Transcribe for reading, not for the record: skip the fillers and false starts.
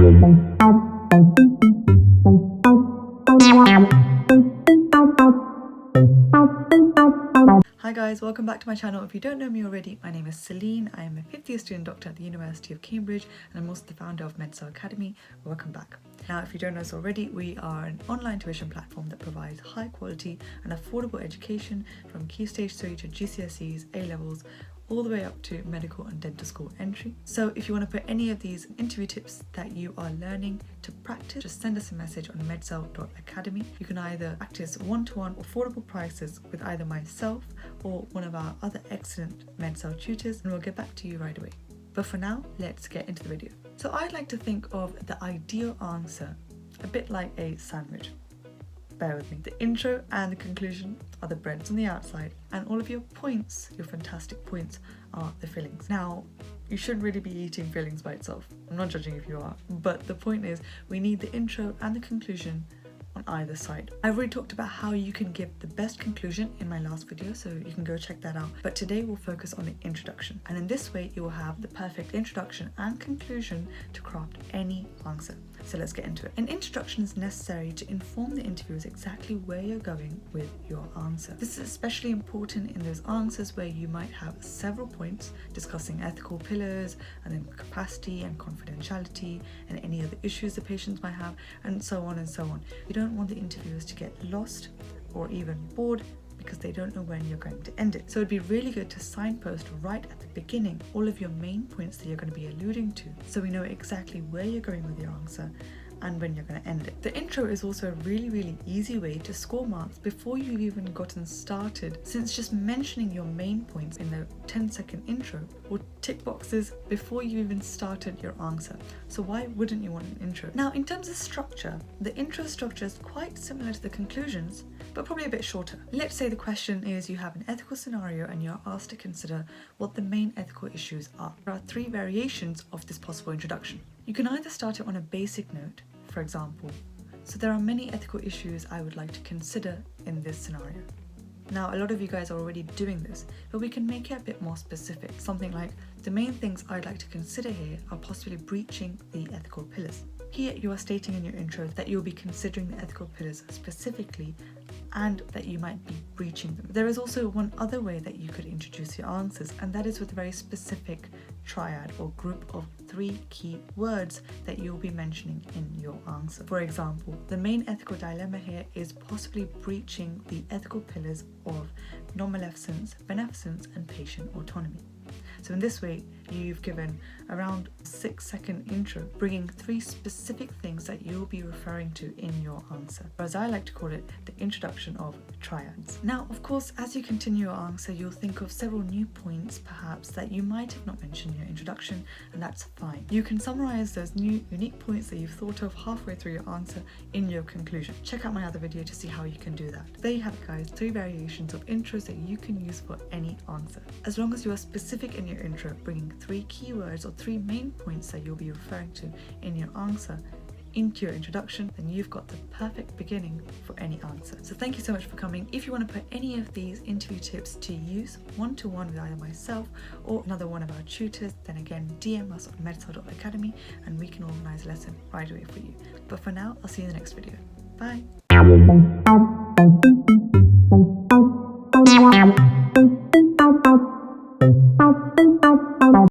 Hi guys, welcome back to my channel. If you don't know me already, my name is Celine. I am a 5th year student doctor at the University of Cambridge and I'm also the founder of MedCell Academy. Welcome back. Now, if you don't know us already, we are an online tuition platform that provides high quality and affordable education from Key Stage 3 to GCSEs, A-levels, all the way up to medical and dental school entry. So if you want to put any of these interview tips that you are learning to practice, just send us a message on medcell.academy. You can either practice one-to-one affordable prices with either myself or one of our other excellent MedCell tutors, and we'll get back to you right away. But for now, let's get into the video. So I'd like to think of the ideal answer a bit like a sandwich. Bear with me. The intro and the conclusion are the breads on the outside, and all of your points, your fantastic points, are the fillings. Now, you shouldn't really be eating fillings by itself. I'm not judging if you are, but the point is we need the intro and the conclusion on either side. I've already talked about how you can give the best conclusion in my last video, so you can go check that out. But today we'll focus on the introduction. And in this way, you will have the perfect introduction and conclusion to craft any answer. So let's get into it. An introduction is necessary to inform the interviewers exactly where you're going with your answer. This is especially important in those answers where you might have several points discussing ethical pillars and then capacity and confidentiality and any other issues the patients might have, and so on and so on. You don't want the interviewers to get lost or even bored because they don't know when you're going to end it. So it'd be really good to signpost right at the beginning all of your main points that you're going to be alluding to, so we know exactly where you're going with your answer and when you're going to end it. The intro is also a really easy way to score marks before you've even gotten started, since just mentioning your main points in the 10-second intro will tick boxes before you even started your answer. So why wouldn't you want an intro? Now, in terms of structure, the intro structure is quite similar to the conclusions, but probably a bit shorter. Let's say the question is you have an ethical scenario and you're asked to consider what the main ethical issues are. There are 3 variations of this possible introduction. You can either start it on a basic note, for example, so there are many ethical issues I would like to consider in this scenario. Now, a lot of you guys are already doing this, but we can make it a bit more specific. Something like, the main things I'd like to consider here are possibly breaching the ethical pillars. Here you are stating in your intro that you'll be considering the ethical pillars specifically and that you might be breaching them. There is also one other way that you could introduce your answers, and that is with a very specific triad or group of 3 key words that you'll be mentioning in your answer. For example, the main ethical dilemma here is possibly breaching the ethical pillars of non-maleficence, beneficence, and patient autonomy. So in this way, you've given around 6-second intro, bringing 3 specific things that you'll be referring to in your answer, or as I like to call it, the introduction of triads. Now, of course, as you continue your answer, you'll think of several new points, perhaps, that you might have not mentioned in your introduction, and that's fine. You can summarize those new, unique points that you've thought of halfway through your answer in your conclusion. Check out my other video to see how you can do that. There you have it, guys, 3 variations of intros that you can use for any answer. As long as you are specific in your intro, bringing 3 keywords or 3 main points that you'll be referring to in your answer into your introduction, then you've got the perfect beginning for any answer. So thank you so much for coming. If you want to put any of these interview tips to use one-to-one with either myself or another one of our tutors, then again DM us on medcell.academy and we can organize a lesson right away for you. But for now, I'll see you in the next video. Bye.